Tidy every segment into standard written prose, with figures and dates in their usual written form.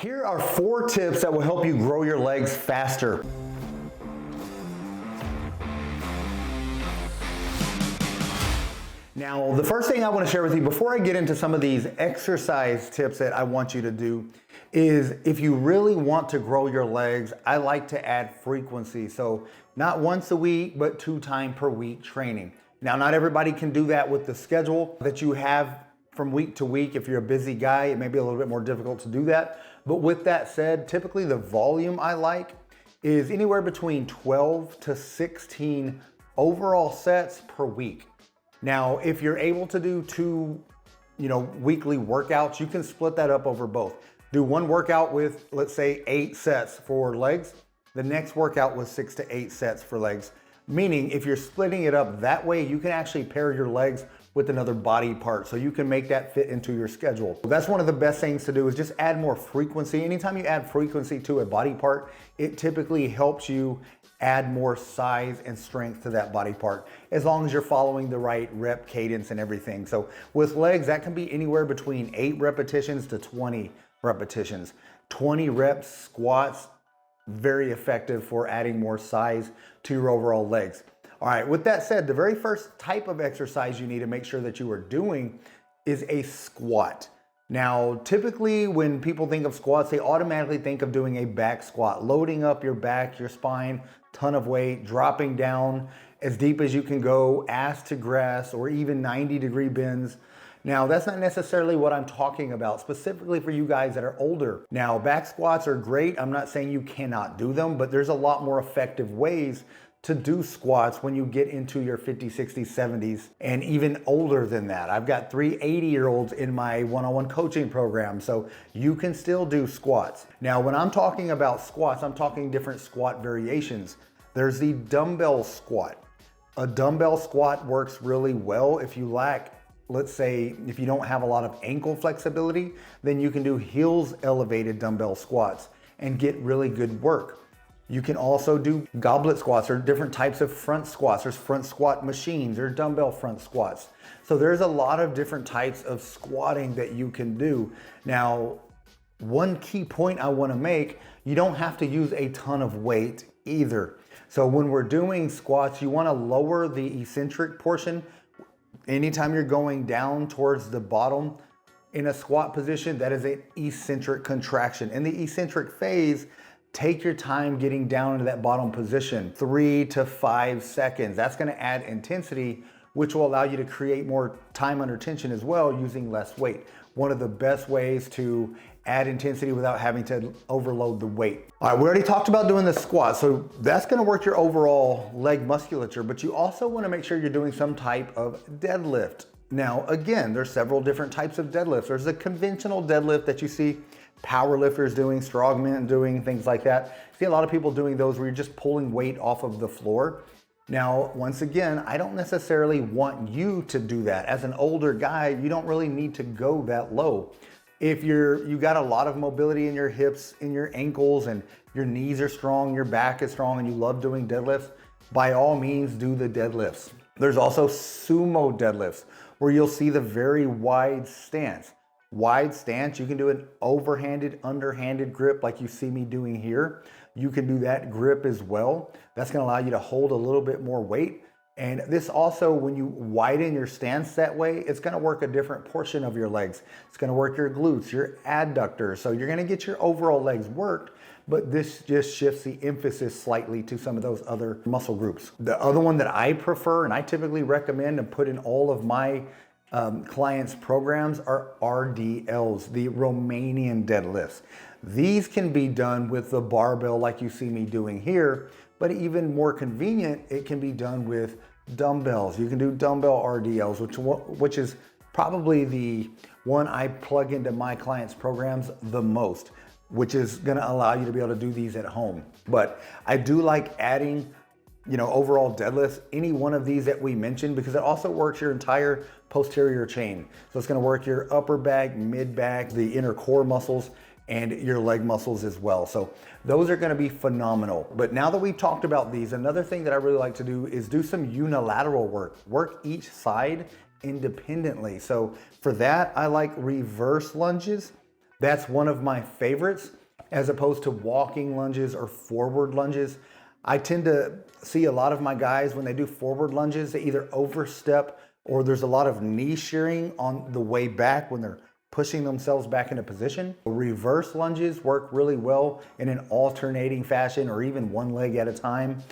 Here are 4 tips that will help you grow your legs faster. Now, the first thing I want to share with you before I get into some of these exercise tips that I want you to do is if you really want to grow your legs, I like to add frequency. So not once a week, but 2 times per week training. Now, not everybody can do that with the schedule that you have from week to week. If you're a busy guy, it may be a little bit more difficult to do that. But with that said, typically the volume I like is anywhere between 12 to 16 overall sets per week. Now, if you're able to do 2, weekly workouts, you can split that up over both. Do one workout with, let's say, 8 sets for legs. The next workout with 6 to 8 sets for legs. Meaning, if you're splitting it up that way, you can actually pair your legs with another body part, so you can make that fit into your schedule. That's one of the best things to do is just add more frequency. Anytime you add frequency to a body part, it typically helps you add more size and strength to that body part, as long as you're following the right rep cadence and everything. So with legs, that can be anywhere between 8 repetitions to 20 repetitions. 20 reps squats, very effective for adding more size to your overall legs. All right, with that said, the very first type of exercise you need to make sure that you are doing is a squat. Now, typically when people think of squats, they automatically think of doing a back squat, loading up your back, your spine, ton of weight, dropping down as deep as you can go, ass to grass, or even 90-degree bends. Now, that's not necessarily what I'm talking about, specifically for you guys that are older. Now, back squats are great. I'm not saying you cannot do them, but there's a lot more effective ways to do squats when you get into your 50s, 60s, 70s, and even older than that. I've got 3 80-year-olds in my one-on-one coaching program, so you can still do squats. Now, when I'm talking about squats, I'm talking different squat variations. There's the dumbbell squat. A dumbbell squat works really well if you lack, let's say, if you don't have a lot of ankle flexibility, then you can do heels elevated dumbbell squats and get really good work. You can also do goblet squats or different types of front squats. There's front squat machines or dumbbell front squats. So there's a lot of different types of squatting that you can do. Now, one key point I want to make, you don't have to use a ton of weight either. So when we're doing squats, you want to lower the eccentric portion. Anytime you're going down towards the bottom in a squat position, that is an eccentric contraction. In the eccentric phase, take your time getting down into that bottom position, 3 to 5 seconds. That's gonna add intensity, which will allow you to create more time under tension as well using less weight. One of the best ways to add intensity without having to overload the weight. All right, we already talked about doing the squat, so that's gonna work your overall leg musculature, but you also wanna make sure you're doing some type of deadlift. Now, again, there's several different types of deadlifts. There's the conventional deadlift that you see power lifters doing, strongmen doing, things like that. I see a lot of people doing those where you're just pulling weight off of the floor. Now, once again, I don't necessarily want you to do that. As an older guy, you don't really need to go that low. If you got a lot of mobility in your hips, in your ankles, and your knees are strong, your back is strong, and you love doing deadlifts, by all means, do the deadlifts. There's also sumo deadlifts, where you'll see the very wide stance. Wide stance, you can do an overhanded, underhanded grip like you see me doing here. You can do that grip as well. That's gonna allow you to hold a little bit more weight. And this also, when you widen your stance that way, it's gonna work a different portion of your legs. It's gonna work your glutes, your adductors. So you're gonna get your overall legs worked, but this just shifts the emphasis slightly to some of those other muscle groups. The other one that I prefer, and I typically recommend and put in all of my clients' programs, are RDLs, the Romanian deadlifts. These can be done with the barbell like you see me doing here, but even more convenient, it can be done with dumbbells. You can do dumbbell RDLs, which is probably the one I plug into my clients' programs the most, which is gonna allow you to be able to do these at home. But I do like adding overall deadlifts, any one of these that we mentioned, because it also works your entire posterior chain. So it's gonna work your upper back, mid back, the inner core muscles, and your leg muscles as well. So those are gonna be phenomenal. But now that we've talked about these, another thing that I really like to do is do some unilateral work. Work each side independently. So for that, I like reverse lunges. That's one of my favorites as opposed to walking lunges or forward lunges. I tend to see a lot of my guys when they do forward lunges, they either overstep or there's a lot of knee shearing on the way back when they're pushing themselves back into position. Reverse lunges work really well in an alternating fashion or even one leg at a time.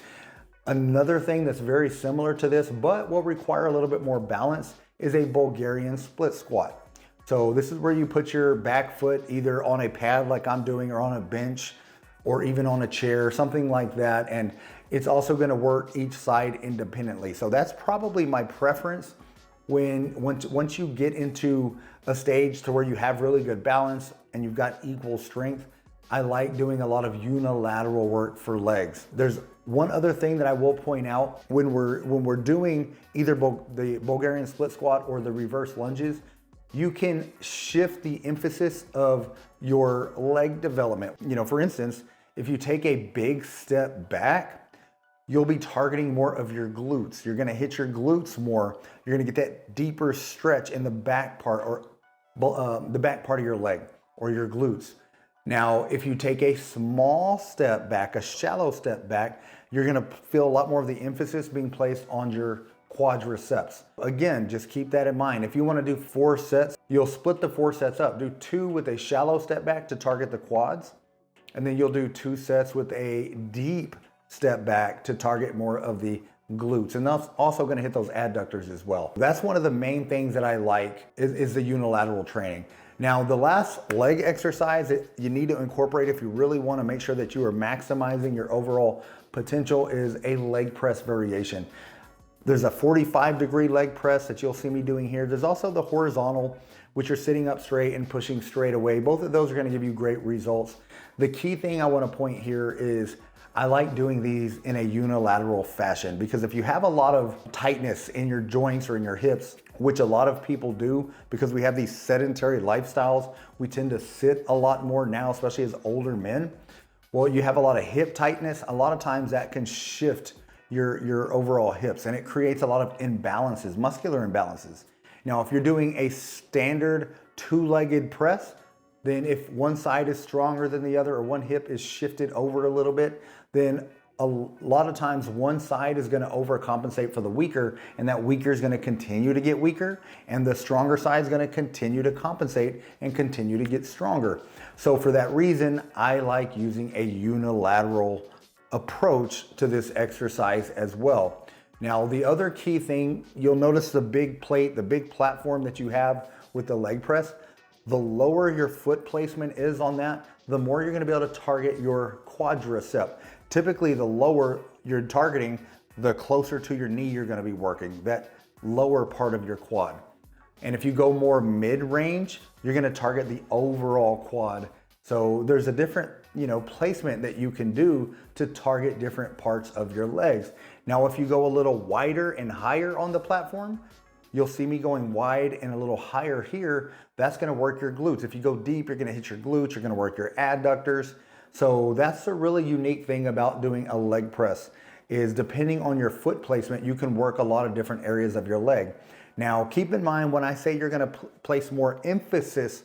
Another thing that's very similar to this, but will require a little bit more balance, is a Bulgarian split squat. So this is where you put your back foot either on a pad like I'm doing or on a bench or even on a chair, something like that. And it's also gonna work each side independently. So that's probably my preference once you get into a stage to where you have really good balance and you've got equal strength. I like doing a lot of unilateral work for legs. There's one other thing that I will point out when we're doing either the Bulgarian split squat or the reverse lunges, you can shift the emphasis of your leg development. You know, for instance, if you take a big step back, you'll be targeting more of your glutes. You're gonna hit your glutes more. You're gonna get that deeper stretch in the back part or the back part of your leg or your glutes. Now, if you take a small step back, a shallow step back, you're gonna feel a lot more of the emphasis being placed on your quadriceps. Again, just keep that in mind. If you wanna do 4 sets, you'll split the 4 sets up. Do 2 with a shallow step back to target the quads, and then you'll do 2 sets with a deep step back to target more of the glutes. And that's also gonna hit those adductors as well. That's one of the main things that I like is the unilateral training. Now, the last leg exercise that you need to incorporate if you really wanna make sure that you are maximizing your overall potential is a leg press variation. There's a 45-degree leg press that you'll see me doing here. There's also the horizontal, which you're sitting up straight and pushing straight away. Both of those are gonna give you great results. The key thing I wanna point here is I like doing these in a unilateral fashion because if you have a lot of tightness in your joints or in your hips, which a lot of people do because we have these sedentary lifestyles, we tend to sit a lot more now, especially as older men. Well, you have a lot of hip tightness. A lot of times that can shift your overall hips and it creates a lot of imbalances, muscular imbalances. Now, if you're doing a standard 2-legged press, then if one side is stronger than the other or one hip is shifted over a little bit, then a lot of times one side is gonna overcompensate for the weaker and that weaker is gonna continue to get weaker and the stronger side is gonna continue to compensate and continue to get stronger. So for that reason, I like using a unilateral approach to this exercise as well. Now, the other key thing, you'll notice the big plate, the big platform that you have with the leg press. The lower your foot placement is on that, the more you're gonna be able to target your quadricep. Typically, the lower you're targeting, the closer to your knee you're gonna be working, that lower part of your quad. And if you go more mid-range, you're gonna target the overall quad. So there's a different, placement that you can do to target different parts of your legs. Now, if you go a little wider and higher on the platform, you'll see me going wide and a little higher here. That's gonna work your glutes. If you go deep, you're gonna hit your glutes, you're gonna work your adductors. So that's a really unique thing about doing a leg press is depending on your foot placement, you can work a lot of different areas of your leg. Now, keep in mind when I say you're gonna place more emphasis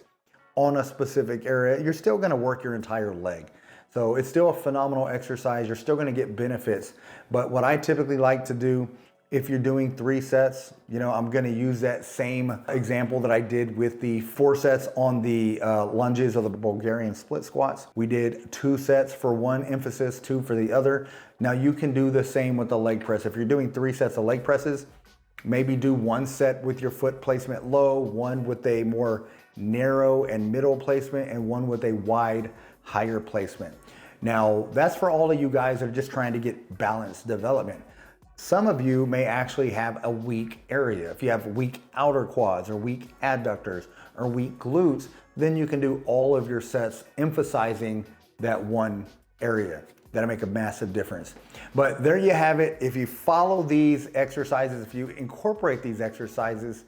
on a specific area, you're still gonna work your entire leg. So it's still a phenomenal exercise. You're still gonna get benefits. But what I typically like to do, if you're doing 3 sets, I'm gonna use that same example that I did with the 4 sets on the lunges or the Bulgarian split squats. We did 2 sets for one emphasis, 2 for the other. Now you can do the same with the leg press. If you're doing 3 sets of leg presses, maybe do 1 set with your foot placement low, 1 with a more narrow and middle placement, and 1 with a wide, higher placement. Now, that's for all of you guys that are just trying to get balanced development. Some of you may actually have a weak area. If you have weak outer quads or weak adductors or weak glutes, then you can do all of your sets emphasizing that one area. That'll make a massive difference. But there you have it. If you follow these exercises, if you incorporate these exercises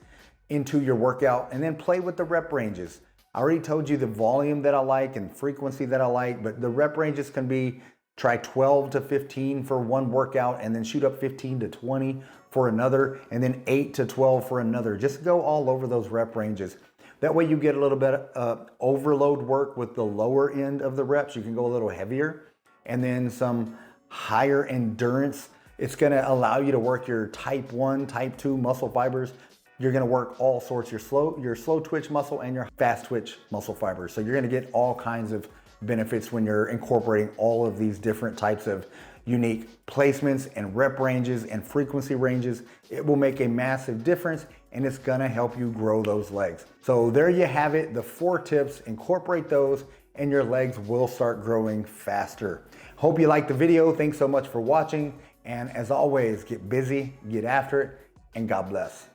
into your workout and then play with the rep ranges. I already told you the volume that I like and frequency that I like, but the rep ranges can be try 12 to 15 for one workout and then shoot up 15 to 20 for another and then 8 to 12 for another. Just go all over those rep ranges. That way you get a little bit of overload work with the lower end of the reps. You can go a little heavier, and then some higher endurance. It's gonna allow you to work your type 1, type 2 muscle fibers. You're gonna work all sorts, your slow twitch muscle and your fast twitch muscle fibers. So you're gonna get all kinds of benefits when you're incorporating all of these different types of unique placements and rep ranges and frequency ranges. It will make a massive difference, and it's gonna help you grow those legs. So there you have it, the 4 tips. Incorporate those and your legs will start growing faster. Hope you liked the video. Thanks so much for watching. And as always, get busy, get after it, and God bless.